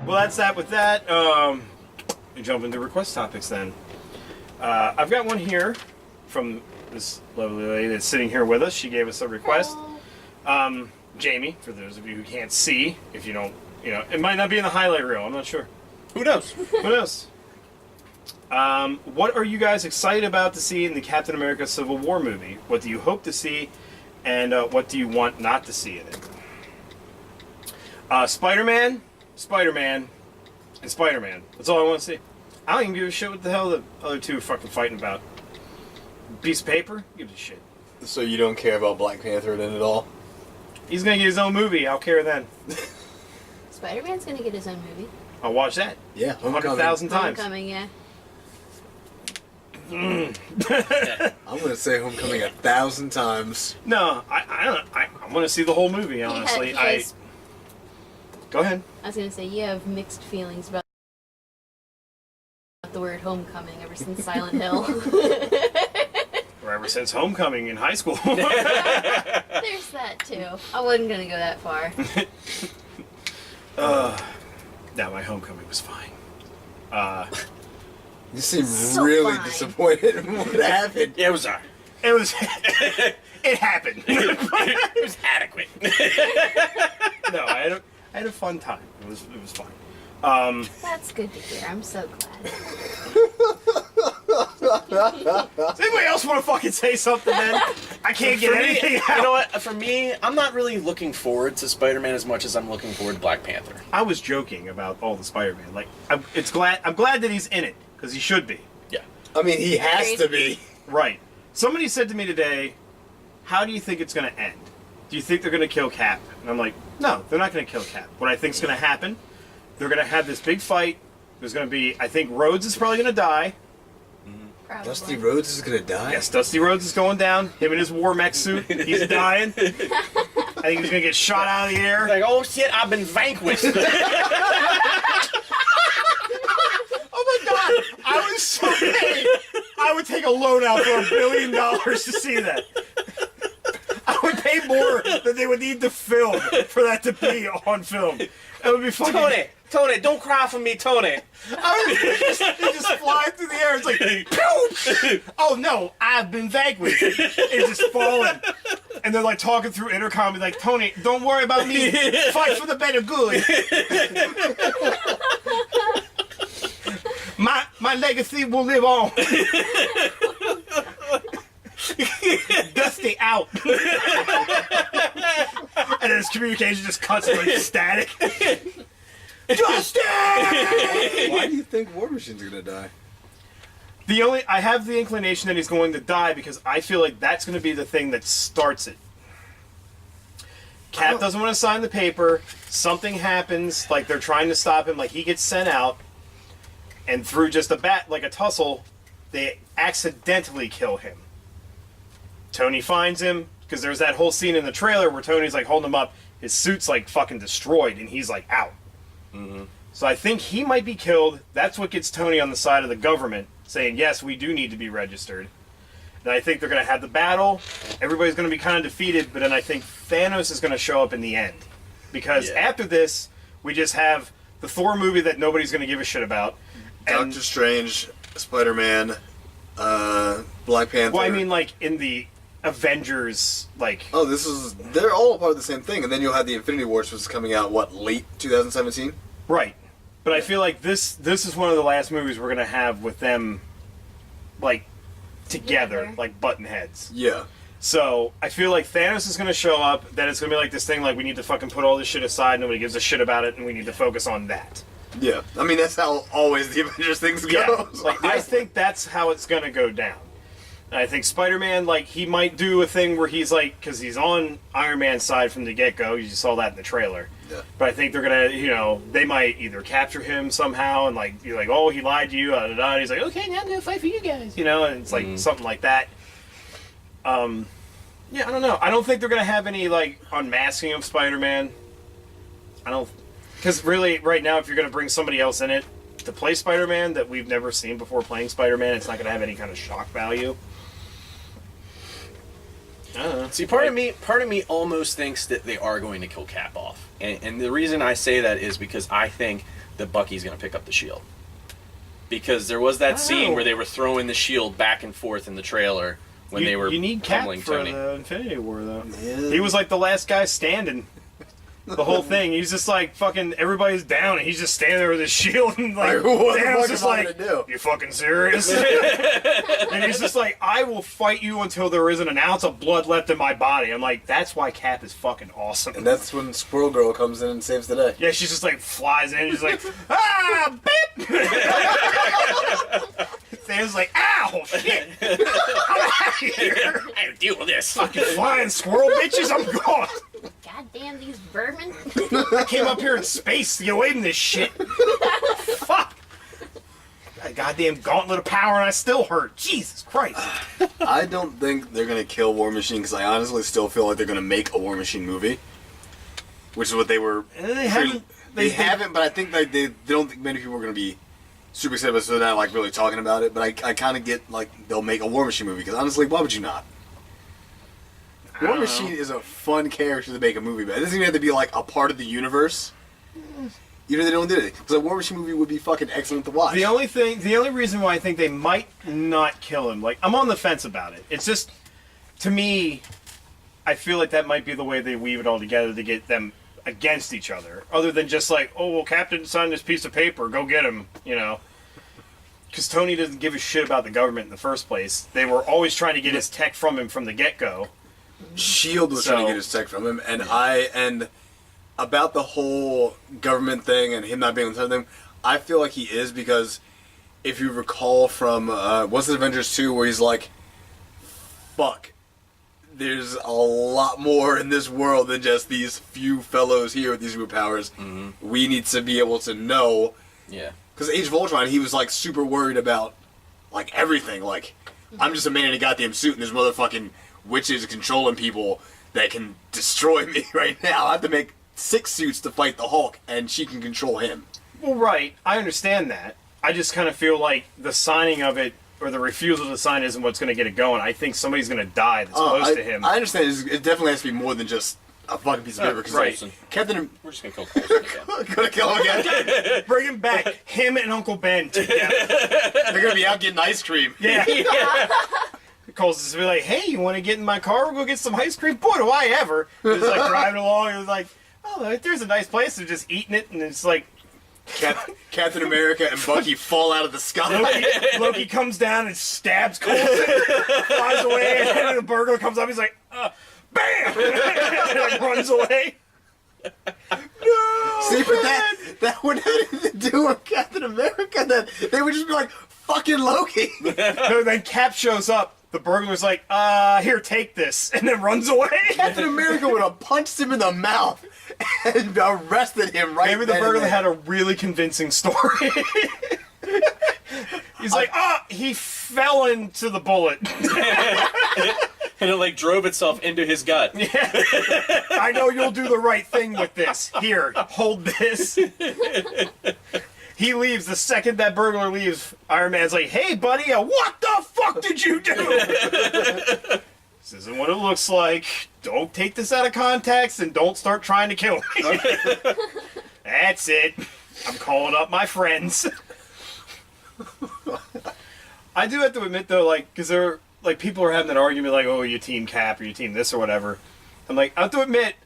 Well, that's that with that. We jump into request topics then. I've got one here from this lovely lady that's sitting here with us. She gave us a request. Jamie, for those of you who can't see, if you don't, it might not be in the highlight reel. I'm not sure. Who knows? Who knows? What are you guys excited about to see in the Captain America Civil War movie? What do you hope to see, and what do you want not to see in it? Spider-Man, and Spider-Man. That's all I want to see. I don't even give a shit what the hell the other two are fucking fighting about. Piece of paper? Gives a shit. So you don't care about Black Panther then at all? He's gonna get his own movie. I'll care then. Spider-Man's gonna get his own movie. I'll watch that. Yeah, 100,000 times. Homecoming, yeah. I'm gonna say Homecoming 1,000 times. No, I want to see the whole movie. Honestly, Go ahead. I was gonna say you have mixed feelings about the word homecoming ever since Silent Hill. Or ever since Homecoming in high school. There's that too. I wasn't gonna go that far. No, my Homecoming was fine. You seem So really fine. disappointed in what happened. Yeah, it was alright. It was. It happened. It was adequate. No, I had a fun time. It was fine. That's good to hear. I'm so glad. Does anybody else want to fucking say something then? I can't get anything out. You know what? For me, I'm not really looking forward to Spider-Man as much as I'm looking forward to Black Panther. I was joking about all the Spider-Man. Like, I'm glad that he's in it because he should be. Yeah. I mean, he has to be. Right. Somebody said to me today, "How do you think it's going to end? Do you think they're going to kill Cap?" And I'm like, "No, they're not going to kill Cap. What I think is going to happen, they're going to have this big fight. There's going to be, I think Rhodes is probably going to die. Probably. Dusty Rhodes is gonna die? Yes, Dusty Rhodes is going down. Him in his war mech suit, he's dying. I think he's going to get shot out of the air. Like, oh shit, I've been vanquished. Oh my god! I was so paid. I would take a loan out for $1 billion to see that. I would pay more than they would need to film for that to be on film. It would be fucking... Tony, don't cry for me, Tony. They just fly through the air. It's like, pew! Oh no, I've been vanquished. It's just falling. And they're like talking through intercom, and like, Tony, don't worry about me. Fight for the better good. My legacy will live on. Dusty out. And then his communication just cuts like static. Dusty! Why do you think War Machine's gonna die? I have the inclination that he's going to die because I feel like that's going to be the thing that starts it. Cap doesn't want to sign the paper. Something happens, like they're trying to stop him, like he gets sent out, and through just a tussle, they accidentally kill him. Tony finds him, because there's that whole scene in the trailer where Tony's like holding him up, his suit's like fucking destroyed, and he's like out. Mm-hmm. So I think he might be killed. That's what gets Tony on the side of the government, saying, yes, we do need to be registered. And I think they're going to have the battle. Everybody's going to be kind of defeated, but then I think Thanos is going to show up in the end. Because after this, we just have the Thor movie that nobody's going to give a shit about. And, Doctor Strange, Spider-Man, Black Panther. well, I mean, like, in the Avengers, like... Oh, they're all part of the same thing, and then you'll have the Infinity Wars, which is coming out, late 2017? Right. But I feel like this is one of the last movies we're going to have with them, like, together, like button heads. Yeah. So I feel like Thanos is going to show up, then it's going to be like this thing, like, we need to fucking put all this shit aside, nobody gives a shit about it, and we need to focus on that. Yeah. I mean, that's how always the Avengers things go. Yeah. Like, I think that's how it's going to go down. And I think Spider-Man, like, he might do a thing where he's like, because he's on Iron Man's side from the get-go, you just saw that in the trailer. Yeah. But I think they're going to, they might either capture him somehow and, like, you're like, oh, he lied to you, and he's like, okay, now I'm going to fight for you guys, and it's like something like that. Yeah, I don't know. I don't think they're going to have any, like, unmasking of Spider-Man. I don't... Because really, right now, if you're going to bring somebody else in it to play Spider-Man that we've never seen before playing Spider-Man, it's not going to have any kind of shock value. See, part of me almost thinks that they are going to kill Cap off, and the reason I say that is because I think that Bucky's going to pick up the shield. Because there was that scene where they were throwing the shield back and forth in the trailer when they were You need Cap pummeling for Tony. the Infinity War, though. Yeah. He was like the last guy standing. The whole thing. He's just like fucking everybody's down, and he's just standing there with his shield, and like What the Thanos fuck just am I like, gonna do? "You fucking serious?" And he's just like, "I will fight you until there isn't an ounce of blood left in my body." I'm like, that's why Cap is fucking awesome. And that's when Squirrel Girl comes in and saves the day. Yeah, she's just like flies in, she's like, ah, beep. Thanos like, ow, shit, I'm out of here. I gotta deal with this. Fucking flying squirrel bitches, I'm gone. God damn these vermin. I came up here in space to get away from this shit. Fuck. Got a goddamn gauntlet of power and I still hurt. Jesus Christ. I don't think they're gonna kill War Machine because I honestly still feel like they're gonna make a War Machine movie, which is what they were. They haven't. They haven't, but I think they don't think many people are gonna be super excited about it, so they're not like really talking about it. But I kind of get like they'll make a War Machine movie because honestly, why would you not? War don't Machine know. is a fun character to make a movie, but it doesn't even have to be like a part of the universe. Even if they don't do it, because a War Machine movie would be fucking excellent to watch. The only reason why I think they might not kill him, like, I'm on the fence about it. It's just, to me, I feel like that might be the way they weave it all together to get them against each other. Other than just like, oh, well, Captain signed this piece of paper, go get him, you know. Because Tony doesn't give a shit about the government in the first place. They were always trying to get his tech from him from the get-go. Shield was trying to get his tech from him, and about the whole government thing and him not being on the thing, I feel like he is because if you recall from what's it, Avengers 2 where he's like, fuck, there's a lot more in this world than just these few fellows here with these superpowers. Mm-hmm. We need to be able to know. Yeah. Because Age of Ultron, he was like super worried about like everything. Like, I'm just a man in a goddamn suit and there's motherfucking witches controlling people that can destroy me right now. I have to make 6 suits to fight the Hulk, and she can control him. Well, right. I understand that. I just kind of feel like the signing of it, or the refusal to sign, isn't what's going to get it going. I think somebody's going to die that's close to him. I understand. It definitely has to be more than just a fucking piece of paper. Cause right. like, Captain... We're just gonna kill Coulson again. Gonna kill him again. Bring him back. Him and Uncle Ben together. They're gonna be out getting ice cream. Yeah. Cole's just be like, hey, you want to get in my car? We'll go get some ice cream. Boy, do I ever. Just like driving along, it was like, oh, there's a nice place. They're just eating it, and it's like, Captain America and Bucky fall out of the sky. Loki comes down and stabs Coulson, flies away, and then the burglar comes up. He's like, bam, and like runs away. See, but that would have anything to do with Captain America. That they would just be like, fucking Loki. No, then Cap shows up. The burglar's like, here, take this, and then runs away. Captain America would have punched him in the mouth and arrested him right Maybe the then and burglar there. had a really convincing story. He's like, he fell into the bullet. And it like drove itself into his gut. I know you'll do the right thing with this. Here, hold this. He leaves. The second that burglar leaves, Iron Man's like, hey, buddy, what the fuck did you do? This isn't what it looks like. Don't take this out of context and don't start trying to kill me. That's it. I'm calling up my friends. I do have to admit, though, like, because they're, like, people are having an argument, like, oh, you team Cap or you team this or whatever. I'm like, I have to admit,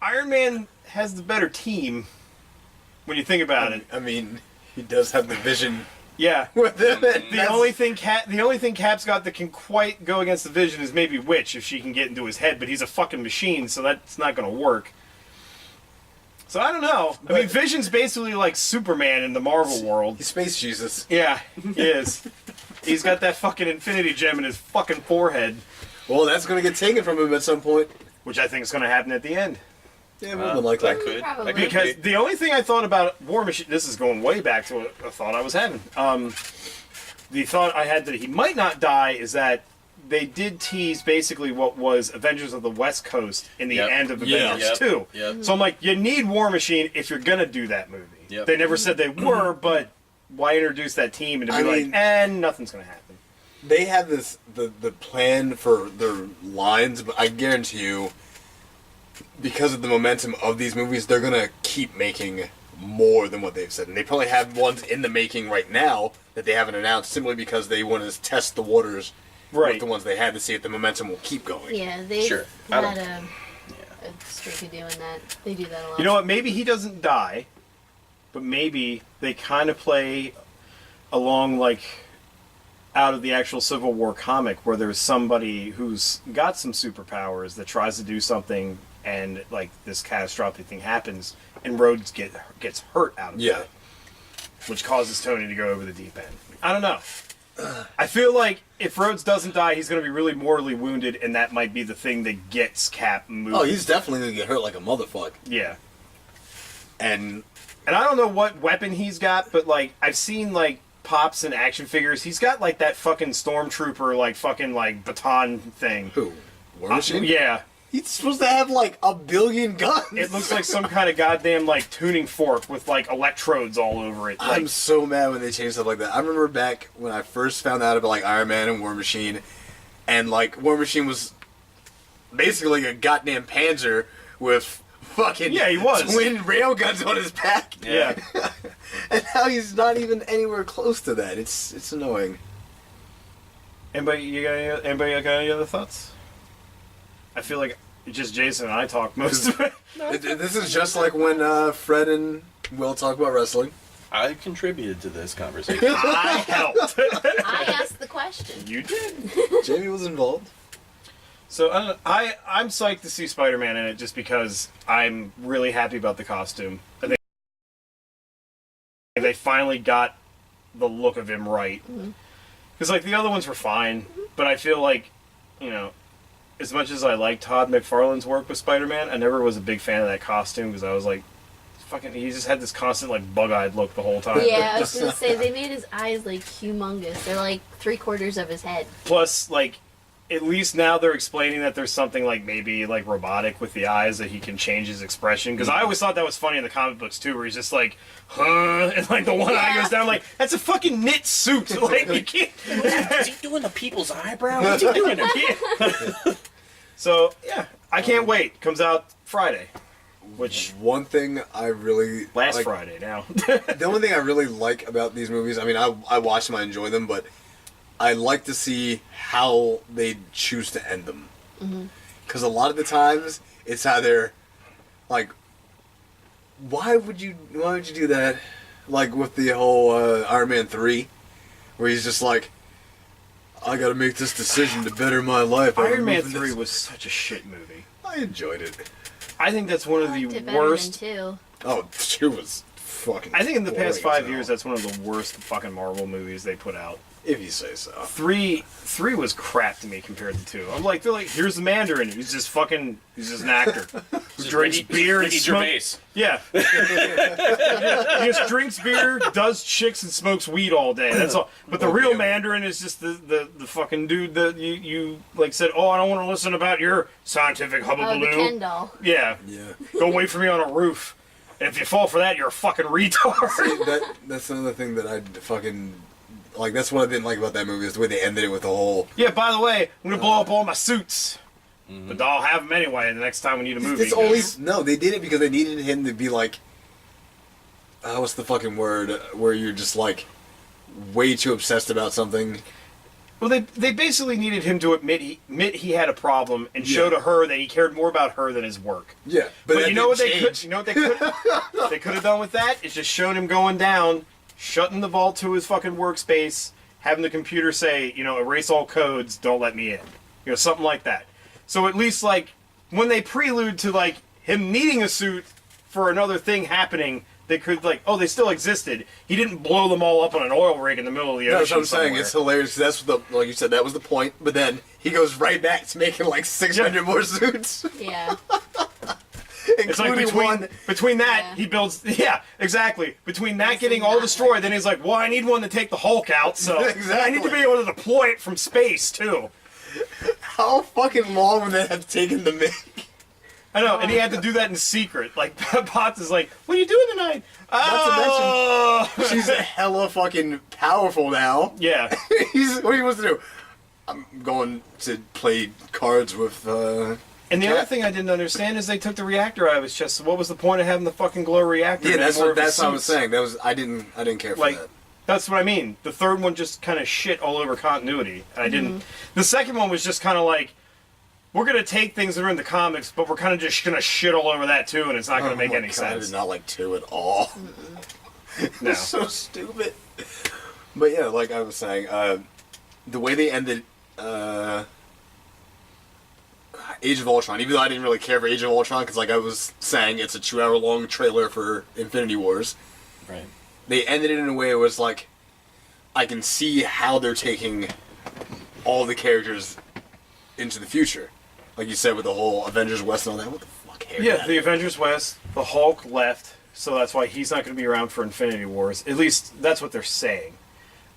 Iron Man has the better team when you think about it. I mean, he does have the vision Yeah. with him. The only thing Cap's got that can quite go against the Vision is maybe Witch, if she can get into his head, but he's a fucking machine, so that's not going to work. So I don't know. I mean, Vision's basically like Superman in the Marvel world. He's Space Jesus. Yeah, he is. He's got that fucking Infinity Gem in his fucking forehead, Well, that's going to get taken from him at some point. which I think is going to happen at the end. Yeah, more than likely. That could. Probably. That could Because be. the only thing I thought about War Machine, this is going way back to a thought I was having. The thought I had that he might not die is that they did tease basically what was Avengers of the West Coast in the Yep. end of Yeah. Avengers Yep. 2. Yep. So I'm like, you need War Machine if you're going to do that movie. Yep. They never said they were, but why introduce that team and to be I like, mean- and nothing's going to happen. They have this the plan for their lines, but I guarantee you, because of the momentum of these movies, they're gonna keep making more than what they've said. And they probably have ones in the making right now that they haven't announced simply because they want to test the waters with the ones they had to see if the momentum will keep going. Yeah, they've Sure. had a streak of doing that. They do that a lot. You know what? Maybe he doesn't die, but maybe they kind of play along like out of the actual Civil War comic where there's somebody who's got some superpowers that tries to do something and like this catastrophic thing happens and Rhodes gets hurt out of it, which causes Tony to go over the deep end. I don't know. I feel like if Rhodes doesn't die, he's going to be really mortally wounded, and that might be the thing that gets Cap moving. Oh, he's definitely going to get hurt like a motherfucker. Yeah. And I don't know what weapon he's got, but like I've seen like Pops and action figures. He's got like that fucking stormtrooper like fucking like baton thing. who? War Machine? Yeah. He's supposed to have like 1 billion guns. It looks like some kind of goddamn like tuning fork with like electrodes all over it. Like, I'm so mad when they change stuff like that. I remember back when I first found out about like Iron Man and War Machine, and like War Machine was basically like a goddamn Panzer with fucking he was. twin railguns on his back. Yeah. And now he's not even anywhere close to that. It's annoying. Anybody got any other thoughts? I feel like just Jason and I talk most of it. This is just like when Fred and Will talk about wrestling. I contributed to this conversation. I helped. I asked the question. You did. Jamie was involved. So I'm psyched to see Spider-Man in it just because I'm really happy about the costume. I think they finally got the look of him right. Because like the other ones were fine, but I feel like, you know, as much as I like Todd McFarlane's work with Spider-Man, I never was a big fan of that costume because I was like, fucking, he just had this constant like bug-eyed look the whole time. Yeah, I was gonna say they made his eyes like humongous. They're like 3/4 of his head. Plus, like, at least now they're explaining that there's something like maybe like robotic with the eyes that he can change his expression. Because I always thought that was funny in the comic books too, where he's just like, huh, and like the one eye goes down. Like that's a fucking knit suit. Like you can't. Is he doing the people's eyebrow? What's he doing? So yeah, I can't wait. Comes out Friday, which One thing I really last like, Friday now. The only thing I really like about these movies, I mean, I watch them, I enjoy them, but I like to see how they choose to end them. Because a lot of the times, it's either, like, why would you do that? Like, with the whole Iron Man 3, where he's just like, I gotta make this decision to better my life. Iron Man 3 was such a shit movie. I enjoyed it. I think that's one of I the liked it better worst. than 2. Oh, 2 was fucking I think in the past boring as 5 hell. years, that's one of the worst fucking Marvel movies they put out. If you say so. 3 was crap to me compared to 2. I'm like, they're like, here's the Mandarin. He's just an actor. He drinks beer and Ricky smokes. Gervais. Yeah. He just drinks beer, does chicks, and smokes weed all day. That's all. But the real Mandarin is just the fucking dude that you like said, oh, I don't want to listen about your scientific Oh, the hubbubaloo. Ken doll. Yeah. Yeah. Go wait for me on a roof. And if you fall for that, you're a fucking retard. That's another thing that I fucking like. That's what I didn't like about that movie is the way they ended it with the whole. Yeah, by the way, I'm gonna blow up all my suits. But I'll have them anyway the next time we need a movie. It's always no. They did it because they needed him to be like. What's the fucking word? Where you're just like way too obsessed about something. Well, they basically needed him to admit he had a problem and show to her that he cared more about her than his work. Yeah, But you know what they could? You know what they could have done with that? Is just shown him going down, shutting the vault to his fucking workspace, having the computer say, you know, erase all codes, don't let me in, you know, something like that. So at least like when they prelude to like him needing a suit for another thing happening, they could like, oh, they still existed. He didn't blow them all up on an oil rig in the middle of the ocean. That's what I'm saying. somewhere. It's hilarious. That's the like you said. That was the point. But then he goes right back to making like 600 more suits, Yeah. It's like including one. between that Yeah. he builds. Yeah, exactly. Between that That's getting not all destroyed, working. then he's like, well, I need one to take the Hulk out. So Exactly. I need to be able to deploy it from space too. How fucking long would that have taken to make? I know, and he had to do that in secret. Like Potts is like, "What are you doing tonight?" Oh, She's hella fucking powerful now. yeah. What he wants to do? I'm going to play cards with. And And the other thing I didn't understand is they took the reactor out of his chest. So what was the point of having the fucking glow reactor? Yeah, that's what I was saying. I didn't care for that. That's what I mean. The third one just kind of shit all over continuity. I didn't. The second one was just kind of like, we're gonna take things that are in the comics, but we're kind of just gonna shit all over that too, and it's not gonna make any sense. I did not like 2 at all. No. It's so stupid. But yeah, like I was saying, the way they ended Age of Ultron, even though I didn't really care for Age of Ultron, because like I was saying, it's a 2-hour-long trailer for Infinity Wars. Right. They ended it in a way it was like, I can see how they're taking all the characters into the future. Like you said with the whole Avengers West and all that. What the fuck, Harry? Yeah, the Avengers West, the Hulk left, so that's why he's not going to be around for Infinity Wars. At least that's what they're saying.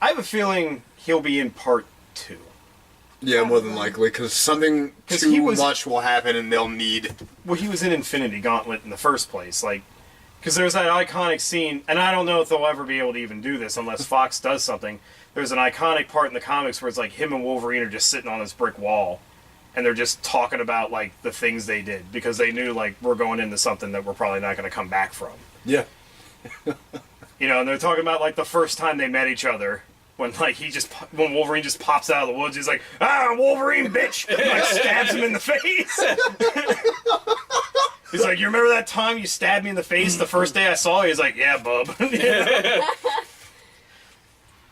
I have a feeling he'll be in part 2. Yeah, more than likely, because something much will happen and they'll need... Well, he was in Infinity Gauntlet in the first place, like, because there's that iconic scene, and I don't know if they'll ever be able to even do this unless Fox does something. There's an iconic part in the comics where it's like him and Wolverine are just sitting on this brick wall, and they're just talking about like the things they did because they knew like we're going into something that we're probably not going to come back from. Yeah. You know, and they're talking about like the first time they met each other when like when Wolverine just pops out of the woods, he's like, "Ah, Wolverine, bitch!" And, like stabs him in the face. He's like, "You remember that time you stabbed me in the face the first day I saw you?" He's like, "Yeah, bub."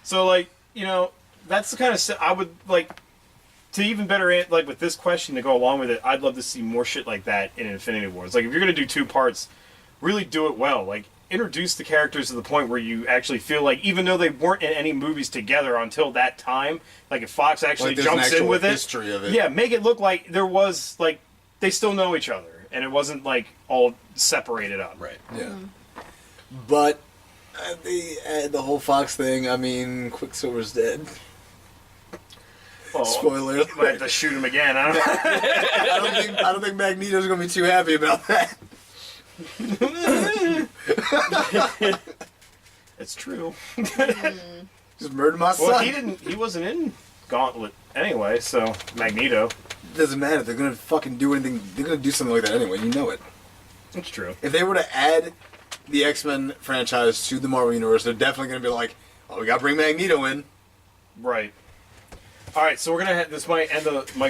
So like, you know, that's the kind of I would like to even better like with this question to go along with it. I'd love to see more shit like that in Infinity Wars. Like if you're gonna do 2 parts, really do it well. Like introduce the characters to the point where you actually feel like even though they weren't in any movies together until that time, like if Fox actually like jumps in with it, history of it, yeah, make it look like there was like they still know each other and it wasn't like all separated up. Right. Yeah. But the whole Fox thing, I mean, Quicksilver's dead. Well, Spoiler. You might have to shoot him again. I don't think Magneto's gonna be too happy about that. It's true. Just murdered my son. Well, he wasn't in Gauntlet anyway, so Magneto. Doesn't matter. They're gonna fucking do anything. They're gonna do something like that anyway. You know it. It's true. If they were to add the X-Men franchise to the Marvel Universe, they're definitely gonna be like, "Oh, we gotta bring Magneto in." Right. All right, so we're gonna this might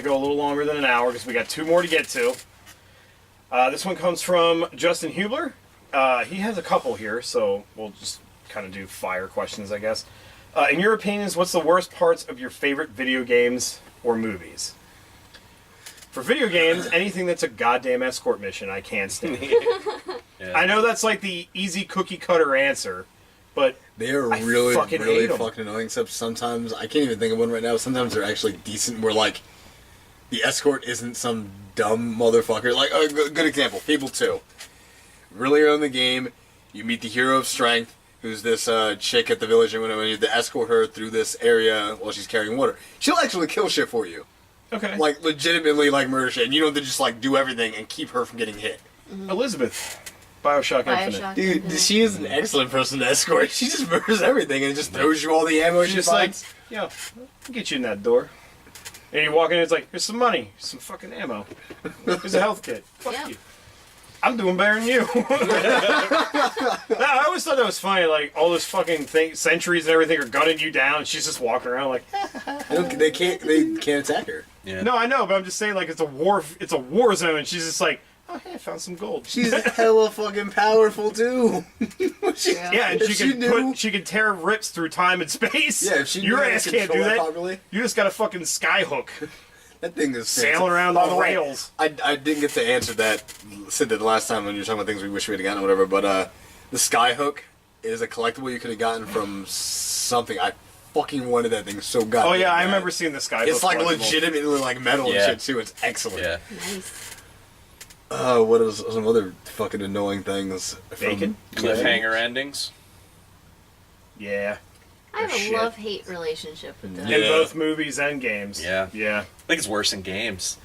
go a little longer than an hour because we got 2 more to get to. This one comes from Justin Hubler. He has a couple here, so we'll just kind of do fire questions, I guess. In your opinions, what's the worst parts of your favorite video games or movies? For video games, anything that's a goddamn escort mission, I can't stand. Yeah. I know that's like the easy cookie cutter answer, but they are I really fucking hate 'em. fucking annoying. Except sometimes I can't even think of one right now. Sometimes they're actually decent. Where like the escort isn't some dumb motherfucker. Like a good example, Fable 2. Really early in the game, you meet the hero of strength, who's this chick at the village, and when you have to escort her through this area while she's carrying water, she'll actually kill shit for you. okay. Like legitimately, like murder shit, and you don't have to just like do everything and keep her from getting hit. Elizabeth, Bioshock Infinite. Dude, she is an excellent person to escort. She just murders everything and just throws you all the ammo She's she just like, finds. yeah, I'll get you in that door. And you walk in, it's like, here's some money, some fucking ammo. Here's a health kit. Fuck Yeah. you. I'm doing better than you. No, I always thought that was funny. Like all those fucking sentries and everything are gunning you down, and she's just walking around like. They can't attack her. Yeah. No, I know, but I'm just saying, like it's a war zone, and she's just like, oh hey, I found some gold. She's hella fucking powerful too. Yeah, and she can tear rips through time and space. Yeah, if she your knew how to ass can't do control that. properly. You just got a fucking skyhook That thing is sailing around By on the way, rails. I didn't get to answer that. Said that the last time when you were talking about things we wish we had gotten or whatever. But the skyhook is a collectible you could have gotten from something. I fucking wanted that thing so goddamn. Oh yeah, I bad. remember seeing the skyhook. It's like collectible. legitimately like metal Yeah. and shit too. It's excellent. Yeah. Nice. What is some other fucking annoying things? Bacon? Cliffhanger endings. Yeah. I have a Shit. love-hate relationship with them. In Yeah. both movies and games. Yeah. Yeah. I think it's worse in games.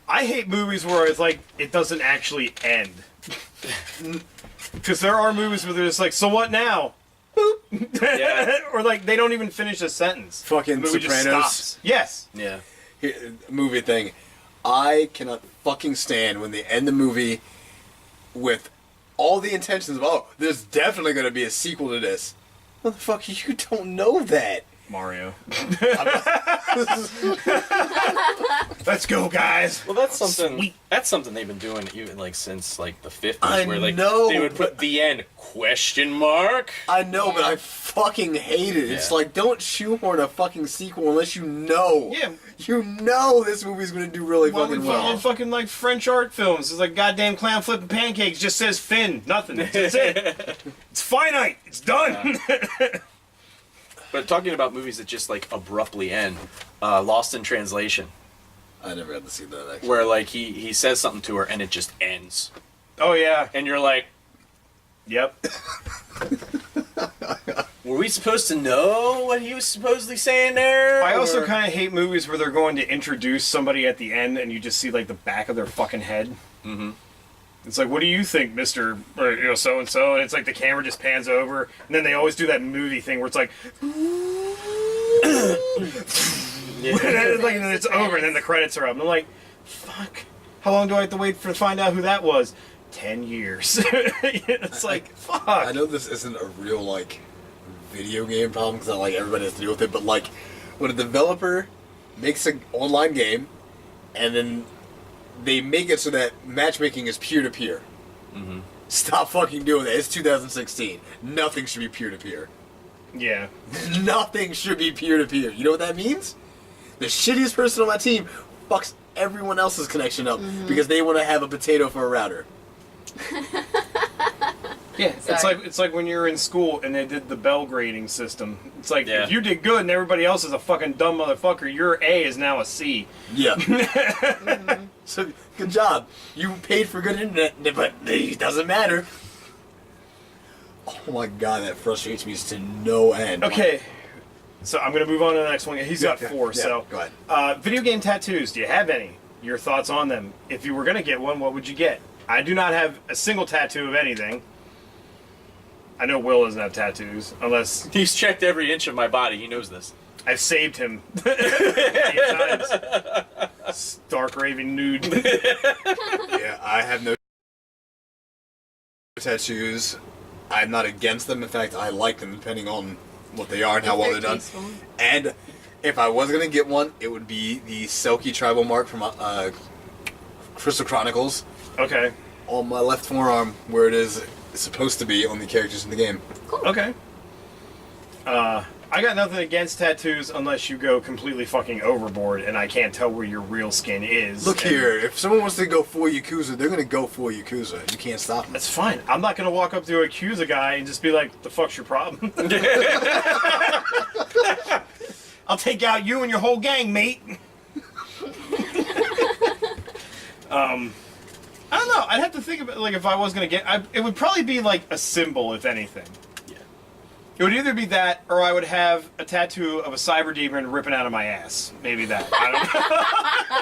I hate movies where it's like it doesn't actually end. Because there are movies where they're just like, so what now? Boop. Yeah. Or like they don't even finish a sentence. Fucking The movie just Sopranos. stops. Yes. Yeah. Movie thing. I cannot fucking stand when they end the movie with all the intentions of, oh, there's definitely going to be a sequel to this. Motherfucker, you don't know that. Mario. Let's go, guys. Well, that's something. Sweet. That's something they've been doing even like since like the 50s, I where like know, they would put the end ? I know, but I fucking hate it. It's Yeah. like, don't shoehorn a fucking sequel unless you know. Yeah. You know this movie's going to do really Well, fucking we well. follow fucking like French art films. It's like goddamn clown flipping pancakes. Just says Finn. Nothing. That's it. It's finite. It's done. But talking about movies that just like abruptly end, Lost in Translation, I never had to see that, actually. where like he says something to her and it just ends, Oh yeah. and you're like, Yep. were we supposed to know what he was supposedly saying there? I also Or- kind of hate movies where they're going to introduce somebody at the end and you just see like the back of their fucking head. Mm-hmm. It's like, what do you think, Mister, or so and so? And it's like the camera just pans over, and then they always do that movie thing where it's like, and then it's over, and then the credits are up. And I'm like, fuck. How long do I have to wait to find out who that was? 10 years. It's like, fuck. I know this isn't a real, like, video game problem, because not like everybody has to deal with it, but like, when a developer makes an online game, and then they make it so that matchmaking is peer-to-peer. Mm-hmm. Stop fucking doing that. It's 2016. Nothing should be peer-to-peer. Yeah. Nothing should be peer-to-peer. You know what that means? The shittiest person on my team fucks everyone else's connection up because they want to have a potato for a router. Yeah, it's Sorry. like when you were in school and they did the bell grading system. It's like Yeah. if you did good and everybody else is a fucking dumb motherfucker, your A is now a C. Yeah. So, good job. You paid for good internet, but it doesn't matter. Oh my god, that frustrates me to no end. Okay, so I'm gonna move on to the next one. He's got four. Yeah, So, go ahead. video game tattoos. Do you have any? Your thoughts on them? If you were gonna get one, what would you get? I do not have a single tattoo of anything. I know Will doesn't have tattoos, unless He's checked every inch of my body. He knows this. I've saved him 8 times. Stark raving nude. Yeah, I have no tattoos. I'm not against them. In fact, I like them depending on what they are and how well they're done. Tasteful. And if I was going to get one, it would be the Selkie tribal mark from Crystal Chronicles Okay. on my left forearm, where it is supposed to be on the characters in the game. Okay. I got nothing against tattoos unless you go completely fucking overboard and I can't tell where your real skin is. Look And here, if someone wants to go full Yakuza, they're going to go full Yakuza. You can't stop them. That's fine. I'm not gonna walk up to accuse a guy and just be like, "The fuck's your problem?" I'll take out you and your whole gang, mate. I don't know. I'd have to think about like if I was gonna get. It would probably be like a symbol, if anything. Yeah. It would either be that, or I would have a tattoo of a cyber demon ripping out of my ass. Maybe that. I don't know.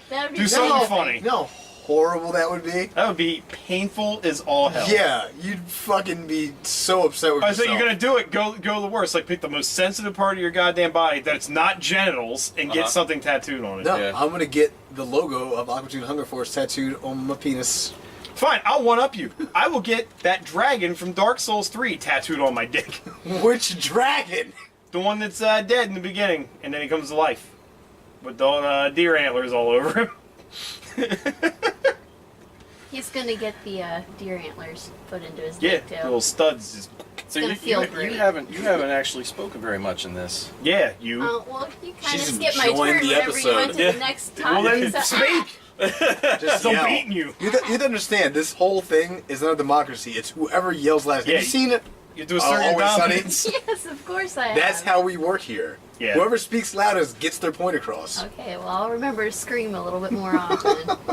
That would be Do something great. funny. You know how horrible that would be? That would be painful as all hell. Yeah, you'd fucking be so upset with I yourself. said you're gonna do it. Go the worst. Like pick the most sensitive part of your goddamn body that's not genitals and get Uh-huh. something tattooed on it. No, Yeah. I'm gonna get the logo of Aqua Teen Hunger Force tattooed on my penis. Fine, I'll one up you. I will get that dragon from Dark Souls 3 tattooed on my dick. Which dragon? The one that's dead in the beginning, and then he comes to life with the deer antlers all over him. He's gonna get the deer antlers put into his Yeah, dick too. little studs. Just So gonna you, feel you, great. you haven't actually spoken very much in this. yeah, you. Well, you kind of She's skipped my enjoying turn the whenever you went to episode. the next well topic. then so- speak. Just I'm yell. beating you. You have to understand, this whole thing is not a democracy. It's whoever yells last. Yeah, Have you seen it? You do a certain Always Sunny? dominance. Yes, of course I have. That's how we work here. Yeah. Whoever speaks loudest gets their point across. Okay, well, I'll remember to scream a little bit more often. Go on to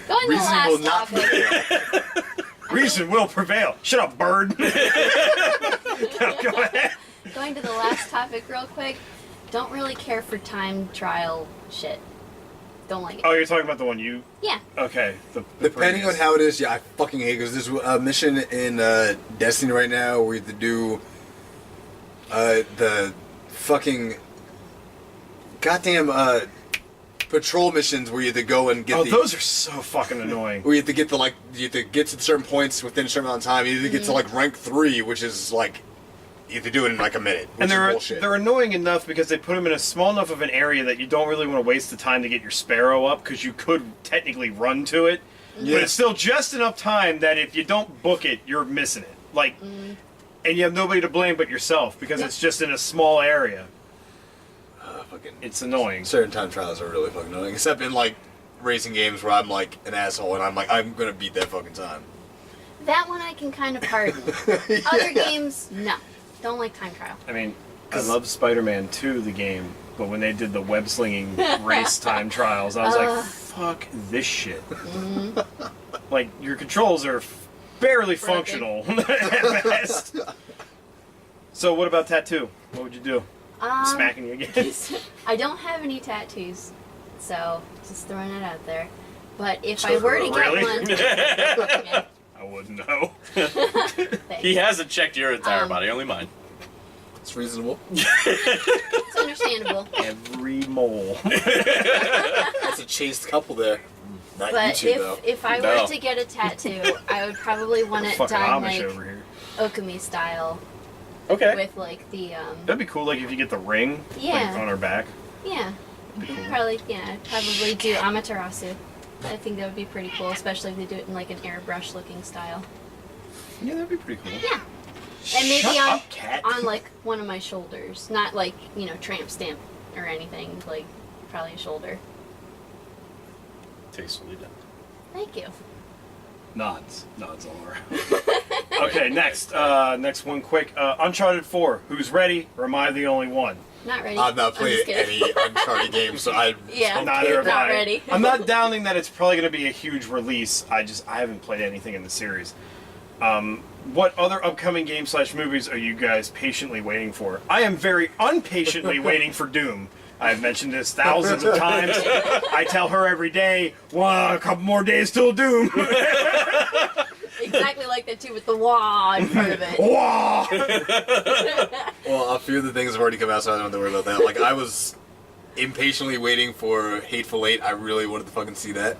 the Reason will last not topic. prevail. Reason will prevail. Shut up, bird. Go ahead. Going to the last topic real quick. Don't really care for time trial shit. Don't like it. Oh, you're talking about the one you. Yeah. Okay. The Depending on previous. how it is, yeah, I fucking hate it because there's a mission in Destiny right now where you have to do the fucking goddamn patrol missions where you have to go and get those are so fucking annoying. where you have to get to you have to get to certain points within a certain amount of time. You have to get to rank 3, which is you have to do it in a minute. Which And is bullshit. they're annoying enough because they put them in a small enough of an area that you don't really want to waste the time to get your Sparrow up because you could technically run to it. Yeah. But it's still just enough time that if you don't book it, you're missing it. And you have nobody to blame but yourself because it's just in a small area. It's annoying. Certain time trials are really fucking annoying, except in racing games where I'm an asshole and I'm gonna beat that fucking time. That one I can kind of pardon. Other games, no. Don't like time trial. I mean, I love Spider-Man 2, the game, but when they did the web-slinging race time trials, I was like, fuck this shit. Your controls are barely functional at best. So what about tattoo? What would you do? Smacking you again? I don't have any tattoos, so just throwing it out there. But if I were to get one... Yeah. I wouldn't know. He hasn't checked your entire body, only mine. It's reasonable. It's understandable. Every mole. That's a chaste couple there. Not But you two, though. if I were to get a tattoo, I would probably want it Fucking done Amish over here. Okami style. Okay. With the That'd be cool, if you get the ring on her back. Yeah. I'd probably do Amaterasu. I think that would be pretty cool, especially if they do it in an airbrush looking style. Yeah, that'd be pretty cool. Yeah. And maybe Shut on up, cat. one of my shoulders. Not tramp stamp or anything. Probably a shoulder. Tastefully done. Thank you. Nods all around. Okay, next one quick. Uncharted 4. Who's ready, or am I the only one? Not ready. I've not played just kidding. any Uncharted games, so I Yeah. Neither have Not I. ready. I'm not doubting that it's probably going to be a huge release. I haven't played anything in the series. What other upcoming games / movies are you guys patiently waiting for? I am very unpatiently waiting for Doom. I've mentioned this thousands of times. I tell her every day, well, a couple more days till Doom. Exactly like that too, with the wah in front of it. Wah! Well, a few of the things have already come out, so I don't have to worry about that. I was impatiently waiting for Hateful Eight. I really wanted to fucking see that.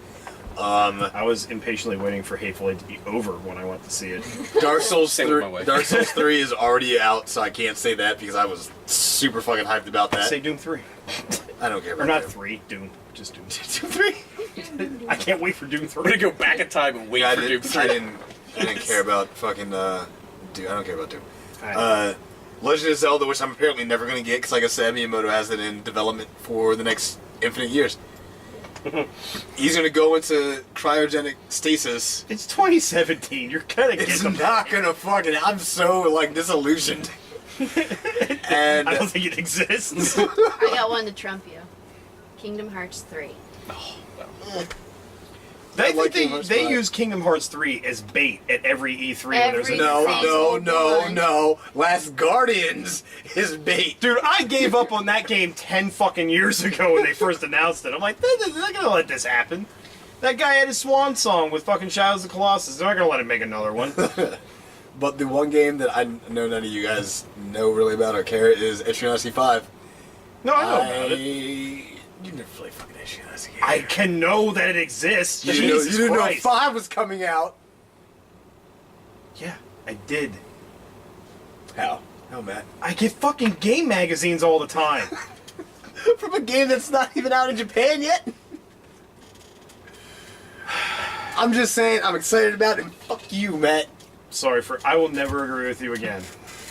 I was impatiently waiting for Hateful Eight to be over when I went to see it. Dark Souls Same 3, with my wife. Dark Souls 3 is already out, so I can't say that because I was super fucking hyped about that. Say Doom 3. I don't care about Or not Doom. 3, Doom. Just Doom. Doom 3? I can't wait for Doom 3. We're gonna go back in time and wait I for Doom 3. didn't care about fucking Doom. I don't care about Doom. I- Legend of Zelda, which I'm apparently never going to get because, like I said, Miyamoto has it in development for the next infinite years. He's going to go into cryogenic stasis. It's 2017. You're kind of It's getting not going to fucking... I'm so, disillusioned. And I don't think it exists. I got one to trump you. Kingdom Hearts 3. They like Kingdom Hearts 5. use Kingdom Hearts 3 as bait at every E3 when there's a Every new single console. No. Last Guardians is bait. Dude, I gave up on that game 10 fucking years ago when they first announced it. I'm like, they're not gonna let this happen. That guy had his swan song with fucking Shadows of the Colossus. They're not gonna let him make another one. But the one game that I know none of you guys know really about or care is Etrian Odyssey 5. No, I know about it. You never played fucking Etrian Odyssey. I can know that it exists. You Jesus didn't know Christ. 5 was coming out. Yeah, I did. How? How, Matt? I get fucking game magazines all the time. From a game that's not even out in Japan yet? I'm just saying, I'm excited about it, and fuck you, Matt. I will never agree with you again.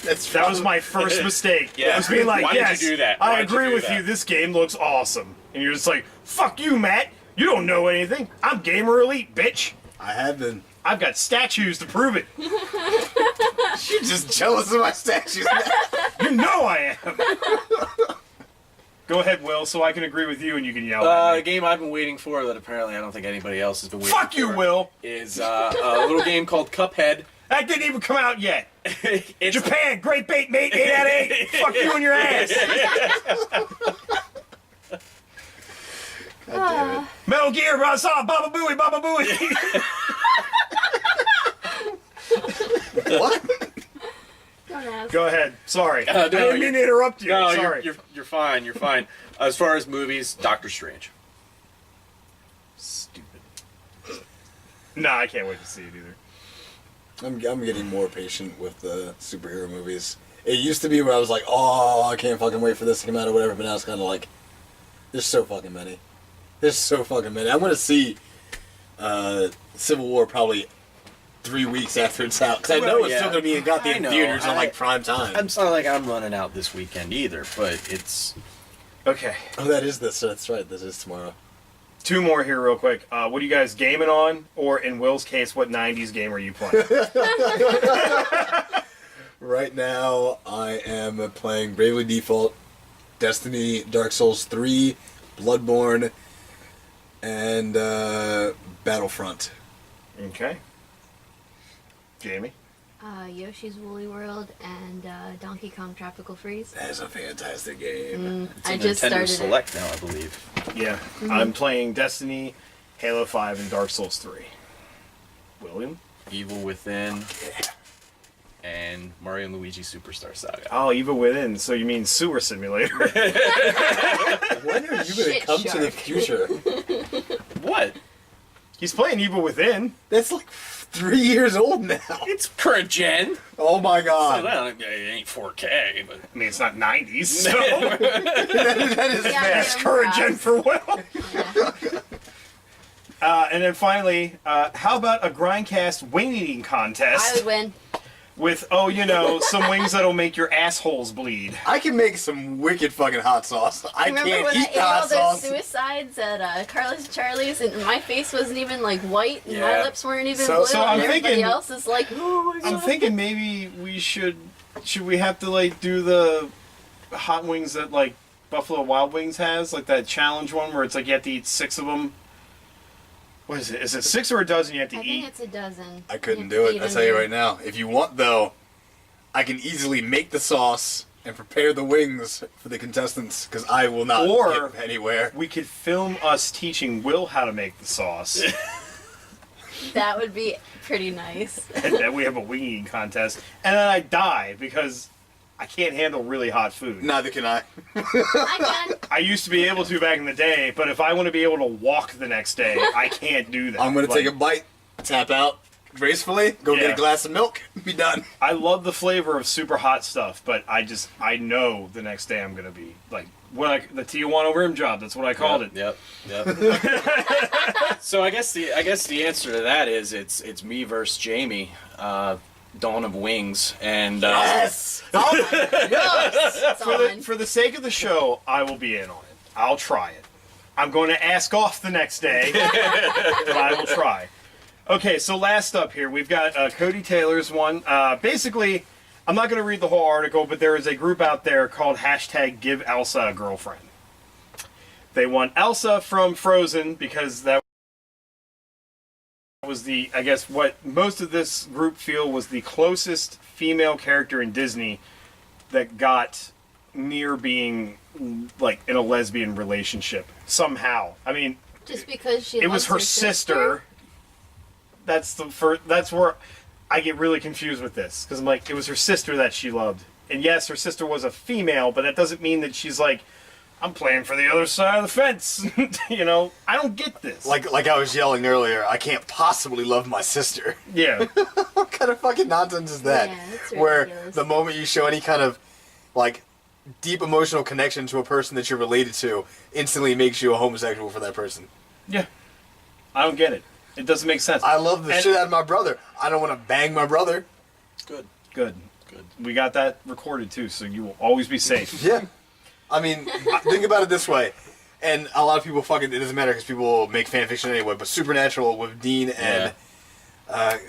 That was my first mistake. Yeah. I was being like, Why did you yes, do that? I Why'd you agree do with that?" you. This game looks awesome. And you're just like, fuck you, Matt. You don't know anything. I'm Gamer Elite, bitch. I have been. I've got statues to prove it. You're just jealous of my statues, Matt. You know I am. Go ahead, Will, so I can agree with you and you can yell at A me. game I've been waiting for that apparently I don't think anybody else has been waiting for. Fuck you, Will. Is a little game called Cuphead. That didn't even come out yet. It's Japan, great bait, mate. 8 out of 8. Fuck you and your ass. God damn it. Metal Gear, Raza, Baba Booey, Baba Booey. What? Don't ask. Go ahead. Sorry. No, I didn't mean to interrupt you. No, Sorry. you're fine. You're fine. As far as movies, Doctor Strange. No, I can't wait to see it either. I'm getting more patient with the superhero movies. It used to be where I was like, oh, I can't fucking wait for this to come out or whatever, but now it's kind of like, there's so fucking many. There's so fucking many. I'm going to see Civil War probably 3 weeks after it's out, because I know it's still going to be in goddamn theaters on like prime time. It's not like I'm running out this weekend either, but it's... Okay. Oh, that's right, this is tomorrow. 2 more here real quick. What are you guys gaming on? Or in Will's case, what 90s game are you playing? Right now, I am playing Bravely Default, Destiny, Dark Souls 3, Bloodborne, and Battlefront. Okay. Jamie? Yoshi's Woolly World and Donkey Kong Tropical Freeze. That's a fantastic game. I just Nintendo started Select now, I believe. Yeah. I'm playing Destiny, Halo 5, and Dark Souls 3. William? Evil Within, and Mario and Luigi Superstar Saga. Oh, Evil Within. So you mean Sewer Simulator? When are you going to Shit come to the shark. future? What? He's playing Evil Within. That's like 3 years old now. It's current gen. Oh my So god. it ain't 4K, but... I mean, it's not 90s, so... that is Yeah, That's yeah. current gen for Will. Yeah. And then finally, how about a Grindcast wing eating contest? I would win. With, some wings that'll make your assholes bleed. I can make some wicked fucking hot sauce. I Remember can't when I eat ate the all hot those sauce. suicides at Carlos Charlie's and my face wasn't even like white and my Yeah. lips weren't even So- blue so and I'm everybody thinking- else is like, oh my god. I'm thinking maybe we should we have to, like, do the hot wings that, like, Buffalo Wild Wings has? Like that challenge one where it's like you have to eat 6 of them? What is it? Is it 6 or a dozen you have to I eat? think it's a dozen. I couldn't do it. I'll tell you right now. If you want, though, I can easily make the sauce and prepare the wings for the contestants, because I will not Or- get anywhere. We could film us teaching Will how to make the sauce. That would be pretty nice. And then we have a wing eating contest. And then I die because I can't handle really hot food. Neither can I. I can. I used to be able to back in the day, but if I want to be able to walk the next day, I can't do that. I'm going to take a bite, tap out gracefully, go get Yeah. a glass of milk, be done. I love the flavor of super hot stuff, but I know the next day I'm going to be, like, the Tijuana rim job, that's what I called it. Yep. So I guess the answer to that is it's me versus Jamie, Dawn of Wings, and Yes! Yes! For the sake of the show, I will be in on it. I'll try it. I'm going to ask off the next day, but I will try. Okay, so last up here, we've got Cody Taylor's one. Basically, I'm not going to read the whole article, but there is a group out there called #Give Elsa a Girlfriend. They want Elsa from Frozen because that was I guess what most of this group feel was the closest female character in Disney that got near being like in a lesbian relationship somehow. I mean, Just because she it was loves her sister. That's where I get really confused with this, because I'm like, it was her sister that she loved, and yes, her sister was a female, but that doesn't mean that she's like, I'm playing for the other side of the fence. I don't get this. Like I was yelling earlier, I can't possibly love my sister. Yeah. What kind of fucking nonsense is that? Yeah, it's Where ridiculous. the moment you show any kind of, like, deep emotional connection to a person that you're related to, instantly makes you a homosexual for that person. Yeah. I don't get it. It doesn't make sense. I love the And- shit out of my brother. I don't want to bang my brother. good. Good. We got that recorded too, so you will always be safe. Yeah. I mean, think about it this way. And a lot of people it doesn't matter because people make fan fiction anyway, but Supernatural with Dean and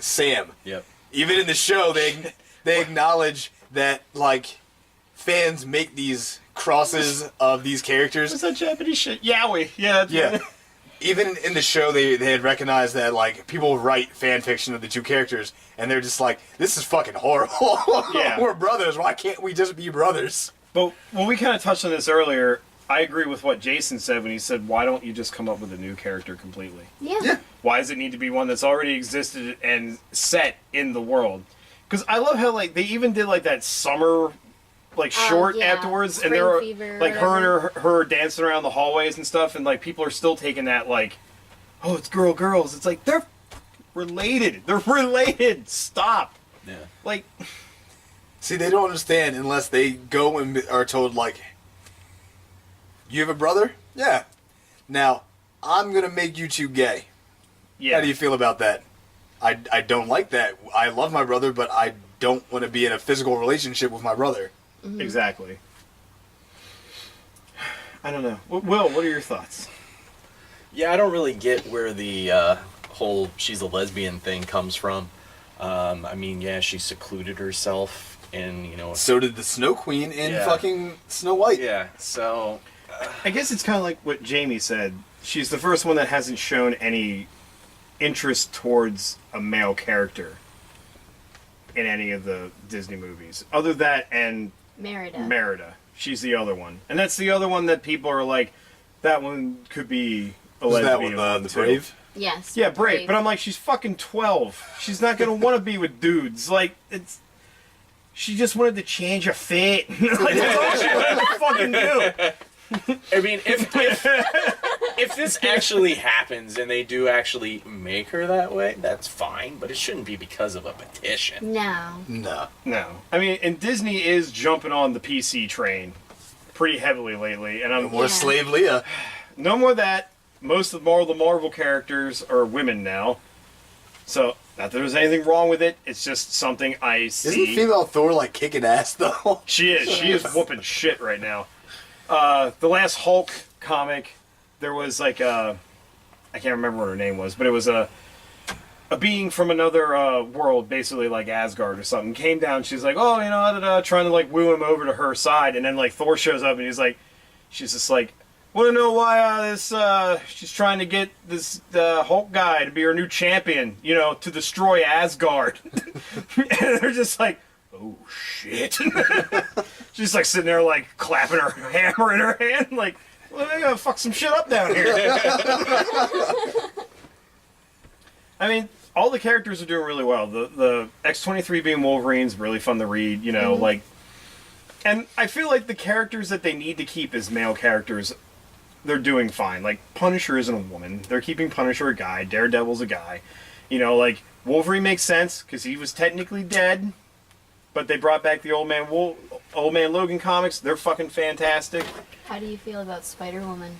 Sam. Yep. Even in the show, they acknowledge that, like, fans make these crosses of these characters. What's that Japanese shit? Yaoi. Yeah. Yeah. Even in the show, they had recognized that, like, people write fan fiction of the two characters, and they're just like, this is fucking horrible. Yeah. We're brothers. Why can't we just be brothers? But when we kind of touched on this earlier, I agree with what Jason said when he said, why don't you just come up with a new character completely? Yeah. Why does it need to be one that's already existed and set in the world? Because I love how, like, they even did, like, that summer, like, short yeah. afterwards, and Spring there were, Fever or like, her whatever. and her dancing around the hallways and stuff, and, like, people are still taking that, like, oh, it's girls. It's like, they're related. They're related. Stop. Yeah. Like, See, they don't understand unless they go and are told, like, you have a brother? Yeah. Now, I'm going to make you two gay. yeah. How do you feel about that? I don't like that. I love my brother, but I don't want to be in a physical relationship with my brother. Exactly. I don't know. Will, what are your thoughts? Yeah, I don't really get where the whole she's a lesbian thing comes from. I mean, yeah, she secluded herself and, you know... So did the Snow Queen in Yeah. fucking Snow White. Yeah, so... I guess it's kind of like what Jamie said. She's the first one that hasn't shown any interest towards a male character in any of the Disney movies. Other that and Merida. She's the other one. And that's the other one that people are like, that one could be a Was that lesbian. one the too. Brave? Yes. Yeah, Brave. But I'm like, she's fucking 12. She's not going to want to be with dudes. Like, it's... She just wanted to change her fit. Like, that's all she wanted to fucking do. I mean, if this actually happens and they do actually make her that way, that's fine, but it shouldn't be because of a petition. No. No. No. I mean, and Disney is jumping on the PC train pretty heavily lately. And I'm More Yeah. Slave Leah. no more of that. Most of the Marvel characters are women now. So, not that there's anything wrong with it. It's just something I see. Isn't female Thor like kicking ass though? She is. She is whooping shit right now. The last Hulk comic, there was like a... I can't remember what her name was, but it was a being from another world, basically like Asgard or something, came down. She's like, oh, you know, trying to like woo him over to her side. And then like Thor shows up and he's like... She's just like... Want to know why she's trying to get this Hulk guy to be her new champion, you know, to destroy Asgard. And they're just like, oh shit. She's like sitting there like clapping her hammer in her hand, like, well, I gotta fuck some shit up down here. I mean, all the characters are doing really well. The X-23 being Wolverine's really fun to read, you know, like, and I feel like the characters that they need to keep as male characters, they're doing fine. Like, Punisher isn't a woman. They're keeping Punisher a guy. Daredevil's a guy. You know, like, Wolverine makes sense, because he was technically dead, but they brought back the Old Man Logan comics. They're fucking fantastic. How do you feel about Spider-Woman?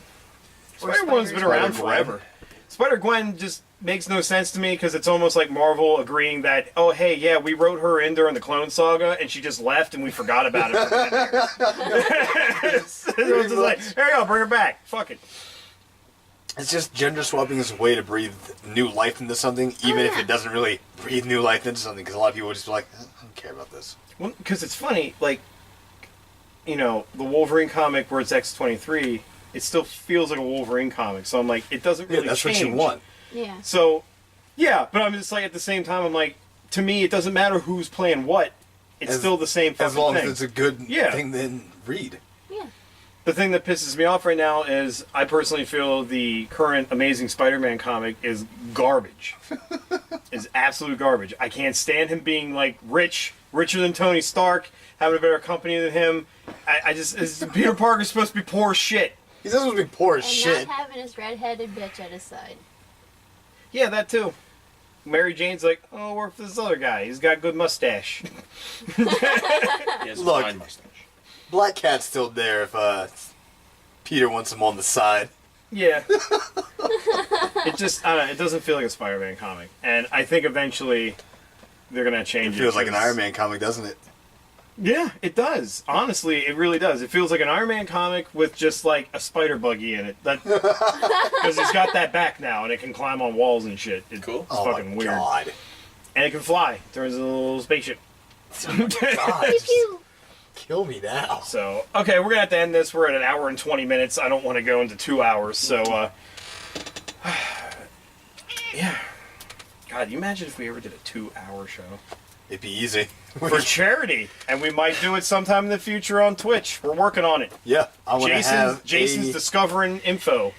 Spider-Woman's been around Spider-Gwen. forever. Spider-Gwen just makes no sense to me, because it's almost like Marvel agreeing that, oh, hey, yeah, we wrote her in during the Clone Saga, and she just left, and we forgot about it for 10 years. So it's just like, there you go, bring her back. Fuck it. It's just gender swapping is a way to breathe new life into something, even if yeah. it doesn't really breathe new life into something. Because a lot of people just be like, I don't care about this. Well, because it's funny, like, you know, the Wolverine comic where it's X-23, it still feels like a Wolverine comic. So I'm like, it doesn't really that's change. what you want. Yeah. So, yeah, but I'm just like, at the same time, I'm like, to me, it doesn't matter who's playing what. It's still the same fucking As long thing. as it's a good Yeah. thing, then read. Yeah. The thing that pisses me off right now is I personally feel the current Amazing Spider-Man comic is garbage. Is absolute garbage. I can't stand him being like richer than Tony Stark, having a better company than him. I just Peter Parker's supposed to be poor as shit. He's supposed to be poor as And shit. not having his red-headed bitch at his side. Yeah, that too. Mary Jane's like, oh, work for this other guy. He's got good mustache. He has a Look. fine mustache. Black Cat's still there if Peter wants him on the side. Yeah. It just, I don't know, it doesn't feel like a Spider-Man comic. And I think eventually they're going to It change it. feels like an 'cause- Iron Man comic, doesn't it? Yeah, it does. Honestly, it really does. It feels like an Iron Man comic with just like a spider buggy in it. Because he's got that back now and it can climb on walls and shit. It's Cool. Oh fucking my weird. god. And it can fly. Turns into a little spaceship. God, Pew pew. kill me now. So, okay, we're going to have to end this. We're at an hour and 20 minutes. I don't want to go into 2 hours. So, yeah. God, you imagine if we ever did a 2-hour show? It'd be easy. For charity. And we might do it sometime in the future on Twitch. We're working on it. Yeah, I want to have Jason's a discovering info.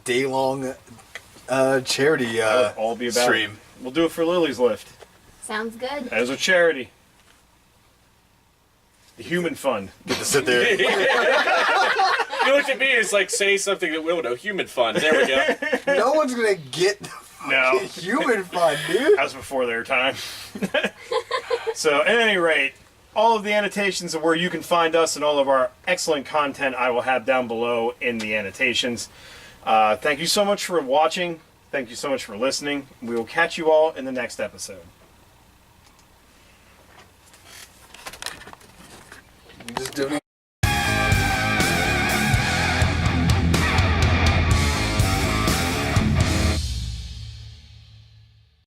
day-long charity That'll all be about stream. it. We'll do it for Lily's Lift. Sounds good. As a charity. The Human Fund. Get to sit there. You looked at me, it's like, say something that will know. Human fun. There we go. No one's gonna get the No. Human fun, dude. That was before their time. So, at any rate, all of the annotations of where you can find us and all of our excellent content I will have down below in the annotations. Thank you so much for watching. Thank you so much for listening. We will catch you all in the next episode.